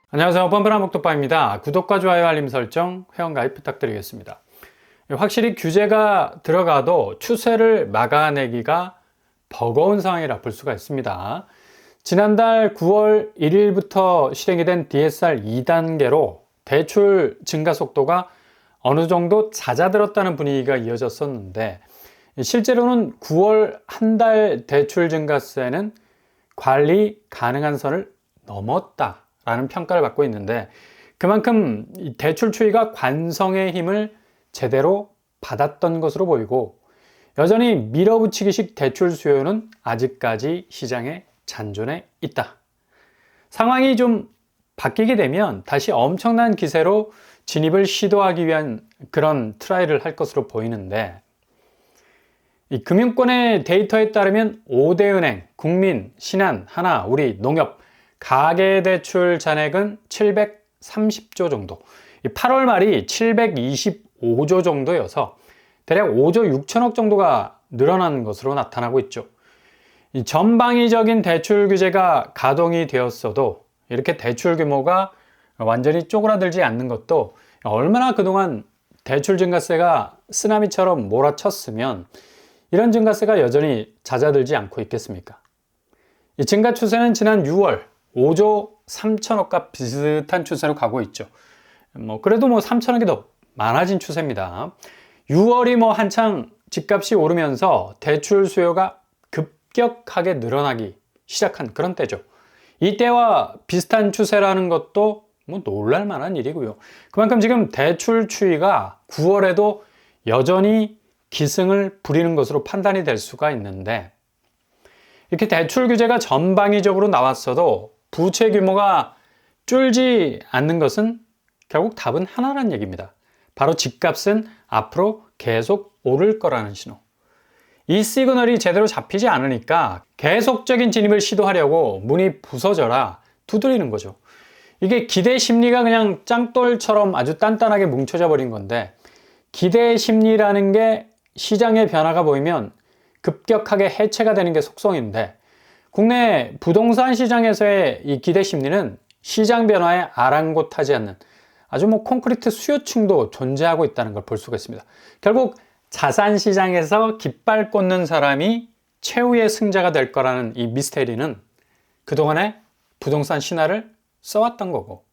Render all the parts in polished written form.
안녕하세요. 뻔뻔한 목도빠입니다. 구독과 좋아요, 알림 설정, 회원가입 부탁드리겠습니다. 확실히 규제가 들어가도 추세를 막아내기가 버거운 상황이라 볼 수가 있습니다. 지난달 9월 1일부터 실행이 된 DSR 2단계로 대출 증가 속도가 어느 정도 잦아들었다는 분위기가 이어졌었는데, 실제로는 9월 한 달 대출 증가세는 관리 가능한 선을 넘었다 라는 평가를 받고 있는데, 그만큼 대출 추이가 관성의 힘을 제대로 받았던 것으로 보이고, 여전히 밀어붙이기식 대출 수요는 아직까지 시장에 잔존해 있다. 상황이 좀 바뀌게 되면 다시 엄청난 기세로 진입을 시도하기 위한 그런 트라이를 할 것으로 보이는데, 이 금융권의 데이터에 따르면 5대 은행, 국민, 신한, 하나, 우리, 농협, 가계대출 잔액은 730조 정도, 8월 말이 725조 정도여서 대략 5조 6천억 정도가 늘어난 것으로 나타나고 있죠. 이 전방위적인 대출 규제가 가동이 되었어도 이렇게 대출 규모가 완전히 쪼그라들지 않는 것도, 얼마나 그동안 대출 증가세가 쓰나미처럼 몰아쳤으면 이런 증가세가 여전히 잦아들지 않고 있겠습니까? 이 증가 추세는 지난 6월 5조 3천억과 비슷한 추세로 가고 있죠. 그래도 3천억이 더 많아진 추세입니다. 6월이 한창 집값이 오르면서 대출 수요가 급격하게 늘어나기 시작한 그런 때죠. 이때와 비슷한 추세라는 것도 놀랄 만한 일이고요. 그만큼 지금 대출 추이가 9월에도 여전히 기승을 부리는 것으로 판단이 될 수가 있는데, 이렇게 대출 규제가 전방위적으로 나왔어도 부채 규모가 줄지 않는 것은 결국 답은 하나란 얘기입니다. 바로 집값은 앞으로 계속 오를 거라는 신호. 이 시그널이 제대로 잡히지 않으니까 계속적인 진입을 시도하려고 문이 부서져라 두드리는 거죠. 이게 기대 심리가 그냥 짱돌처럼 아주 단단하게 뭉쳐져 버린 건데, 기대 심리라는 게 시장의 변화가 보이면 급격하게 해체가 되는 게 속성인데, 국내 부동산 시장에서의 이 기대 심리는 시장 변화에 아랑곳하지 않는 아주 콘크리트 수요층도 존재하고 있다는 걸 볼 수가 있습니다. 결국 자산 시장에서 깃발 꽂는 사람이 최후의 승자가 될 거라는 이 미스테리는 그동안의 부동산 신화를 써왔던 거고,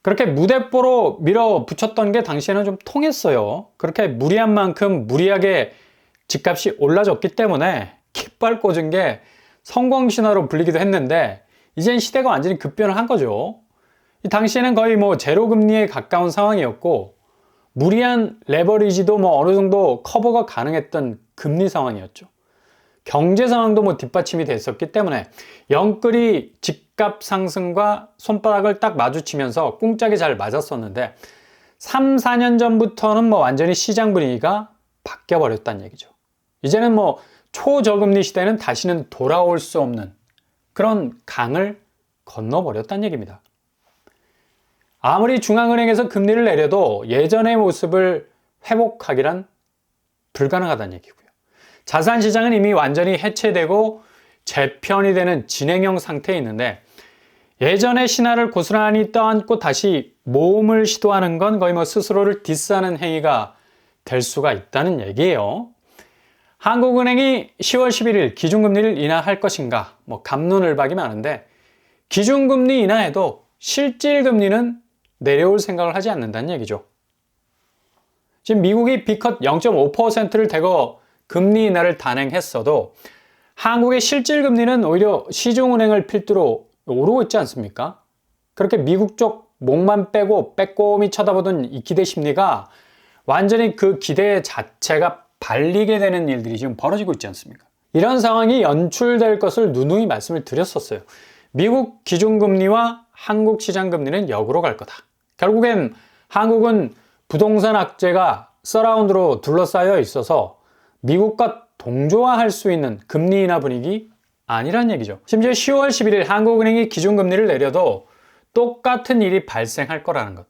그렇게 무대뽀로 밀어붙였던 게 당시에는 좀 통했어요. 그렇게 무리한 만큼 무리하게 집값이 올라졌기 때문에 깃발 꽂은 게 성공신화로 불리기도 했는데, 이젠 시대가 완전히 급변을 한 거죠. 이 당시에는 거의 제로금리에 가까운 상황이었고, 무리한 레버리지도 어느 정도 커버가 가능했던 금리 상황이었죠. 경제 상황도 뒷받침이 됐었기 때문에 영끌이 집값 상승과 손바닥을 딱 마주치면서 꿍짝이 잘 맞았었는데, 3, 4년 전부터는 완전히 시장 분위기가 바뀌어 버렸다는 얘기죠. 이제는 초저금리 시대는 다시는 돌아올 수 없는 그런 강을 건너버렸다는 얘기입니다. 아무리 중앙은행에서 금리를 내려도 예전의 모습을 회복하기란 불가능하다는 얘기고요. 자산시장은 이미 완전히 해체되고 재편이 되는 진행형 상태에 있는데, 예전의 신화를 고스란히 떠안고 다시 모험을 시도하는 건 거의 스스로를 디스하는 행위가 될 수가 있다는 얘기예요. 한국은행이 10월 11일 기준금리를 인하할 것인가, 갑론을박이 많은데, 기준금리 인하해도 실질금리는 내려올 생각을 하지 않는다는 얘기죠. 지금 미국이 B컷 0.5%를 대거 금리 인하를 단행했어도 한국의 실질금리는 오히려 시중은행을 필두로 오르고 있지 않습니까? 그렇게 미국 쪽 목만 빼고 빼꼼히 쳐다보던 이 기대 심리가 완전히 그 기대 자체가 발리게 되는 일들이 지금 벌어지고 있지 않습니까? 이런 상황이 연출될 것을 누누이 말씀을 드렸었어요. 미국 기준금리와 한국 시장금리는 역으로 갈 거다. 결국엔 한국은 부동산 악재가 서라운드로 둘러싸여 있어서 미국과 동조화할 수 있는 금리 인하 분위기 아니란 얘기죠. 심지어 10월 11일 한국은행이 기준금리를 내려도 똑같은 일이 발생할 거라는 것.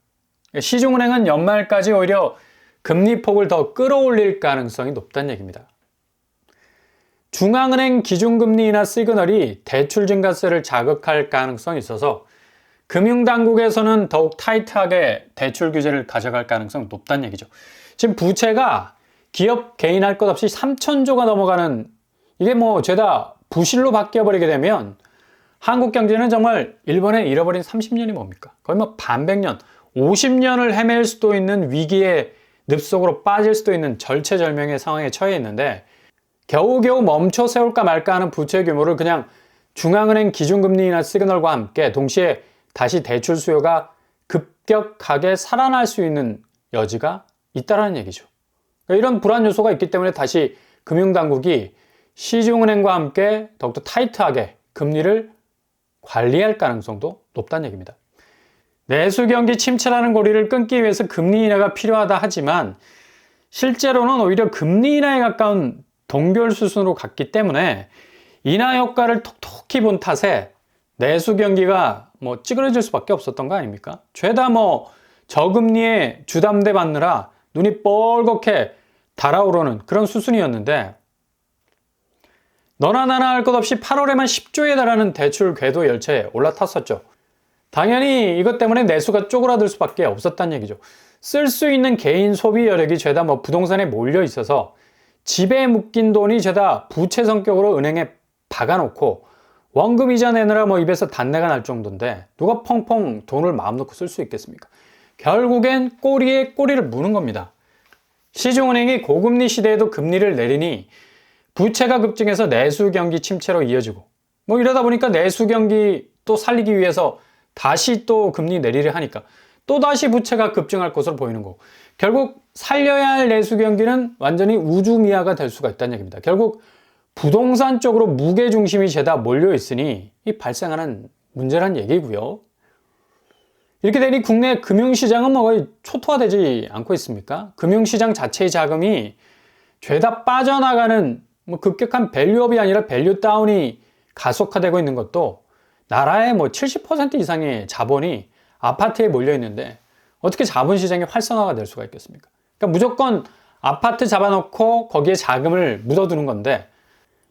시중은행은 연말까지 오히려 금리폭을 더 끌어올릴 가능성이 높다는 얘기입니다. 중앙은행 기준금리 인하 시그널이 대출 증가세를 자극할 가능성이 있어서 금융당국에서는 더욱 타이트하게 대출 규제를 가져갈 가능성이 높다는 얘기죠. 지금 부채가 기업 개인 할 것 없이 3천조가 넘어가는, 이게 뭐 죄다 부실로 바뀌어버리게 되면 한국 경제는 정말 일본에 잃어버린 30년이 뭡니까? 거의 뭐 반백년, 50년을 헤맬 수도 있는 위기의 늪속으로 빠질 수도 있는 절체절명의 상황에 처해 있는데, 겨우겨우 멈춰 세울까 말까 하는 부채 규모를 그냥 중앙은행 기준금리 인하 시그널과 함께 동시에 다시 대출 수요가 급격하게 살아날 수 있는 여지가 있다는 얘기죠. 이런 불안 요소가 있기 때문에 다시 금융당국이 시중은행과 함께 더욱더 타이트하게 금리를 관리할 가능성도 높다는 얘기입니다. 내수 경기 침체라는 고리를 끊기 위해서 금리 인하가 필요하다 하지만 실제로는 오히려 금리 인하에 가까운 동결 수순으로 갔기 때문에 인하 효과를 톡톡히 본 탓에 내수 경기가 뭐 찌그러질 수밖에 없었던 거 아닙니까? 죄다 뭐 저금리에 주담대 받느라 눈이 뻘겋게 달아오르는 그런 수순이었는데, 너나 나나 할 것 없이 8월에만 10조에 달하는 대출 궤도 열차에 올라탔었죠. 당연히 이것 때문에 내수가 쪼그라들 수밖에 없었다는 얘기죠. 쓸 수 있는 개인 소비 여력이 죄다 뭐 부동산에 몰려 있어서 집에 묶인 돈이 죄다 부채 성격으로 은행에 박아놓고 원금 이자 내느라 뭐 입에서 단내가 날 정도인데 누가 펑펑 돈을 마음 놓고 쓸 수 있겠습니까? 결국엔 꼬리에 꼬리를 무는 겁니다. 시중은행이 고금리 시대에도 금리를 내리니 부채가 급증해서 내수 경기 침체로 이어지고, 뭐 이러다 보니까 내수 경기 또 살리기 위해서 다시 또 금리 내리려 하니까 또다시 부채가 급증할 것으로 보이는 거고, 결국 살려야 할 내수 경기는 완전히 우주미화가 될 수가 있다는 얘기입니다. 결국 부동산 쪽으로 무게중심이 죄다 몰려 있으니 이 발생하는 문제란 얘기고요. 이렇게 되니 국내 금융시장은 뭐 거의 초토화되지 않고 있습니까? 금융시장 자체의 자금이 죄다 빠져나가는 뭐 급격한 밸류업이 아니라 밸류 다운이 가속화되고 있는 것도, 나라의 뭐 70% 이상의 자본이 아파트에 몰려 있는데 어떻게 자본시장이 활성화가 될 수가 있겠습니까? 그러니까 무조건 아파트 잡아놓고 거기에 자금을 묻어두는 건데,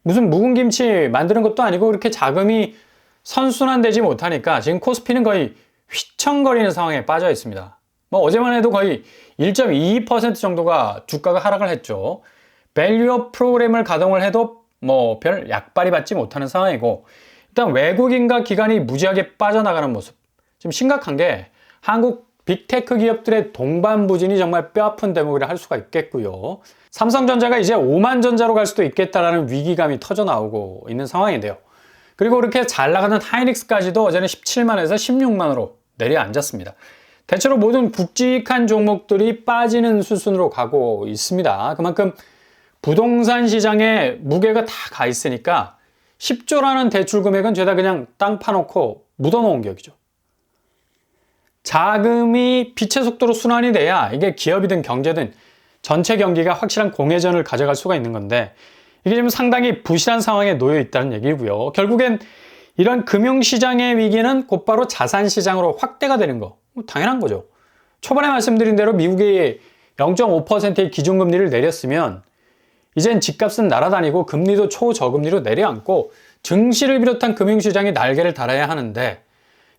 무슨 묵은 김치 만드는 것도 아니고 그렇게 자금이 선순환되지 못하니까 지금 코스피는 거의 휘청거리는 상황에 빠져 있습니다. 뭐 어제만 해도 거의 1.22% 정도가 주가가 하락을 했죠. 밸류업 프로그램을 가동을 해도 뭐 별 약발이 받지 못하는 상황이고, 일단 외국인과 기관이 무지하게 빠져나가는 모습, 지금 심각한 게 한국 빅테크 기업들의 동반부진이 정말 뼈아픈 대목이라 할 수가 있겠고요. 삼성전자가 이제 5만 전자로 갈 수도 있겠다라는 위기감이 터져 나오고 있는 상황인데요. 그리고 그렇게 잘 나가는 하이닉스까지도 어제는 17만에서 16만으로 내려앉았습니다. 대체로 모든 굵직한 종목들이 빠지는 수순으로 가고 있습니다. 그만큼 부동산 시장에 무게가 다 가 있으니까 10조라는 대출 금액은 죄다 그냥 땅 파놓고 묻어놓은 격이죠. 자금이 빛의 속도로 순환이 돼야 이게 기업이든 경제든 전체 경기가 확실한 공회전을 가져갈 수가 있는 건데, 이게 지금 상당히 부실한 상황에 놓여 있다는 얘기고요. 결국엔 이런 금융시장의 위기는 곧바로 자산시장으로 확대가 되는 거, 당연한 거죠. 초반에 말씀드린 대로 미국이 0.5%의 기준금리를 내렸으면 이젠 집값은 날아다니고 금리도 초저금리로 내려앉고 증시를 비롯한 금융시장이 날개를 달아야 하는데,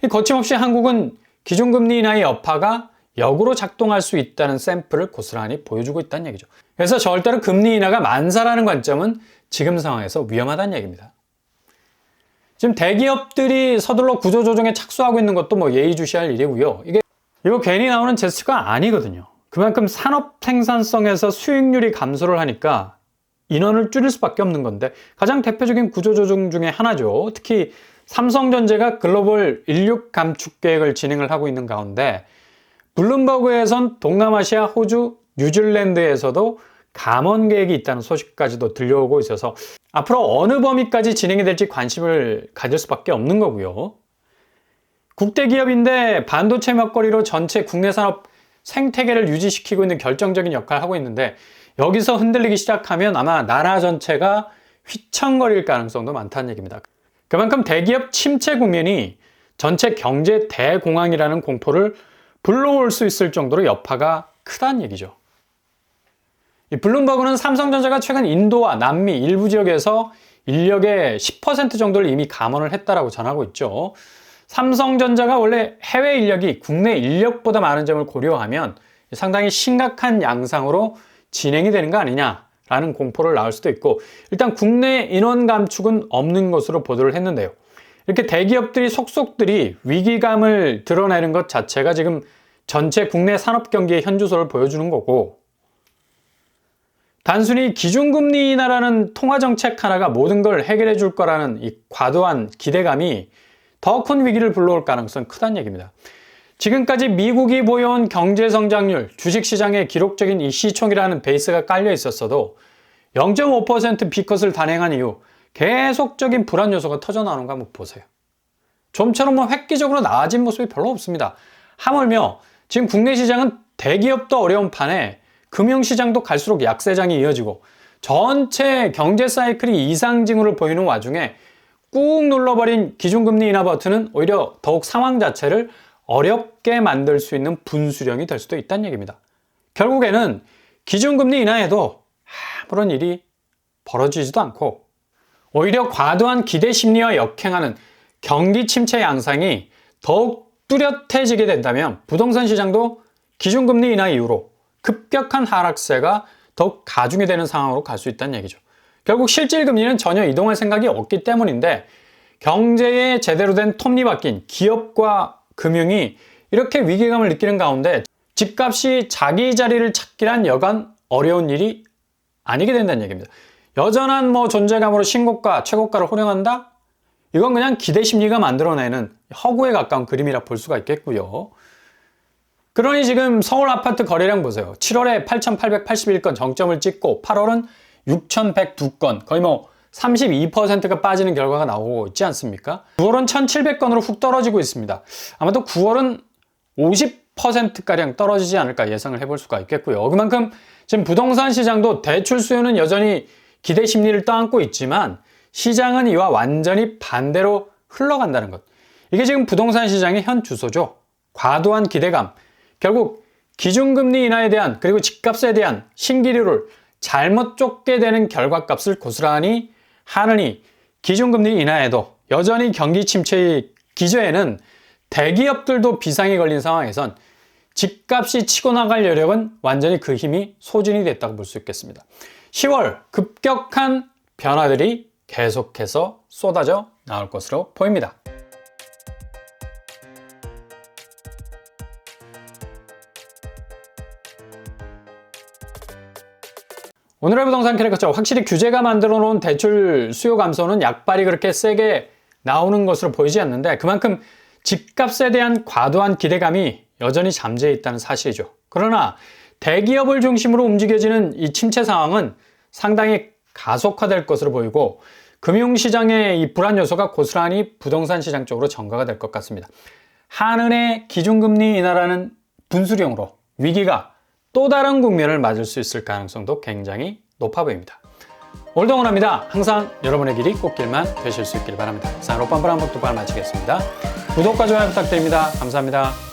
거침없이 한국은 기준금리 인하의 여파가 역으로 작동할 수 있다는 샘플을 고스란히 보여주고 있다는 얘기죠. 그래서 절대로 금리 인하가 만사라는 관점은 지금 상황에서 위험하다는 얘기입니다. 지금 대기업들이 서둘러 구조조정에 착수하고 있는 것도 뭐 예의주시할 일이고요. 이거 괜히 나오는 제스처가 아니거든요. 그만큼 산업 생산성에서 수익률이 감소를 하니까 인원을 줄일 수밖에 없는 건데, 가장 대표적인 구조조정 중에 하나죠. 특히 삼성전자가 글로벌 인력 감축 계획을 진행을 하고 있는 가운데, 블룸버그에선 동남아시아, 호주, 뉴질랜드에서도 감원 계획이 있다는 소식까지도 들려오고 있어서 앞으로 어느 범위까지 진행이 될지 관심을 가질 수밖에 없는 거고요. 국대 기업인데 반도체 먹거리로 전체 국내 산업 생태계를 유지시키고 있는 결정적인 역할을 하고 있는데, 여기서 흔들리기 시작하면 아마 나라 전체가 휘청거릴 가능성도 많다는 얘기입니다. 그만큼 대기업 침체 국면이 전체 경제 대공황이라는 공포를 불러올 수 있을 정도로 여파가 크다는 얘기죠. 이 블룸버그는 삼성전자가 최근 인도와 남미 일부 지역에서 인력의 10% 정도를 이미 감원을 했다라고 전하고 있죠. 삼성전자가 원래 해외 인력이 국내 인력보다 많은 점을 고려하면 상당히 심각한 양상으로 진행이 되는 거 아니냐라는 공포를 낳을 수도 있고, 일단 국내 인원 감축은 없는 것으로 보도를 했는데요. 이렇게 대기업들이 속속들이 위기감을 드러내는 것 자체가 지금 전체 국내 산업 경기의 현주소를 보여주는 거고, 단순히 기준금리 인하라는 통화정책 하나가 모든 걸 해결해 줄 거라는 이 과도한 기대감이 더 큰 위기를 불러올 가능성이 크다는 얘기입니다. 지금까지 미국이 보여온 경제성장률, 주식시장의 기록적인 이 시총이라는 베이스가 깔려 있었어도 0.5% 비컷을 단행한 이후 계속적인 불안 요소가 터져나오는 거 한번 보세요. 좀처럼 획기적으로 나아진 모습이 별로 없습니다. 하물며 지금 국내 시장은 대기업도 어려운 판에 금융시장도 갈수록 약세장이 이어지고 전체 경제 사이클이 이상 징후를 보이는 와중에 꾹 눌러버린 기준금리 인하 버튼은 오히려 더욱 상황 자체를 어렵게 만들 수 있는 분수령이 될 수도 있다는 얘기입니다. 결국에는 기준금리 인하에도 아무런 일이 벌어지지도 않고 오히려 과도한 기대 심리와 역행하는 경기 침체 양상이 더욱 뚜렷해지게 된다면 부동산 시장도 기준금리 인하 이후로 급격한 하락세가 더욱 가중이 되는 상황으로 갈 수 있다는 얘기죠. 결국 실질금리는 전혀 이동할 생각이 없기 때문인데, 경제에 제대로 된 톱니 박힌 기업과 금융이 이렇게 위기감을 느끼는 가운데 집값이 자기 자리를 찾기란 여간 어려운 일이 아니게 된다는 얘기입니다. 여전한 존재감으로 신고가, 최고가를 호령한다? 이건 그냥 기대 심리가 만들어내는 허구에 가까운 그림이라 볼 수가 있겠고요. 그러니 지금 서울 아파트 거래량 보세요. 7월에 8,881건 정점을 찍고 8월은 6,102건, 거의 32%가 빠지는 결과가 나오고 있지 않습니까? 9월은 1,700건으로 훅 떨어지고 있습니다. 아마도 9월은 50%가량 떨어지지 않을까 예상을 해볼 수가 있겠고요. 그만큼 지금 부동산 시장도 대출 수요는 여전히 기대 심리를 떠안고 있지만 시장은 이와 완전히 반대로 흘러간다는 것. 이게 지금 부동산 시장의 현 주소죠. 과도한 기대감, 결국 기준금리 인하에 대한, 그리고 집값에 대한 신기류를 잘못 쫓게 되는 결과값을 고스란히 하느니 기준금리 인하에도 여전히 경기 침체의 기저에는 대기업들도 비상이 걸린 상황에선 집값이 치고 나갈 여력은 완전히 그 힘이 소진이 됐다고 볼 수 있겠습니다. 10월 급격한 변화들이 계속해서 쏟아져 나올 것으로 보입니다. 오늘의 부동산 캐릭터, 확실히 규제가 만들어 놓은 대출 수요 감소는 약발이 그렇게 세게 나오는 것으로 보이지 않는데, 그만큼 집값에 대한 과도한 기대감이 여전히 잠재해 있다는 사실이죠. 그러나 대기업을 중심으로 움직여지는 이 침체 상황은 상당히 가속화될 것으로 보이고, 금융시장의 이 불안 요소가 고스란히 부동산 시장 쪽으로 전가가 될 것 같습니다. 한은의 기준금리 인하라는 분수령으로 위기가 또 다른 국면을 맞을 수 있을 가능성도 굉장히 높아 보입니다. 오늘도 응원합니다. 항상 여러분의 길이 꽃길만 되실 수 있길 바랍니다. 이상으로 뻔뻔한 복도발 마치겠습니다. 구독과 좋아요 부탁드립니다. 감사합니다.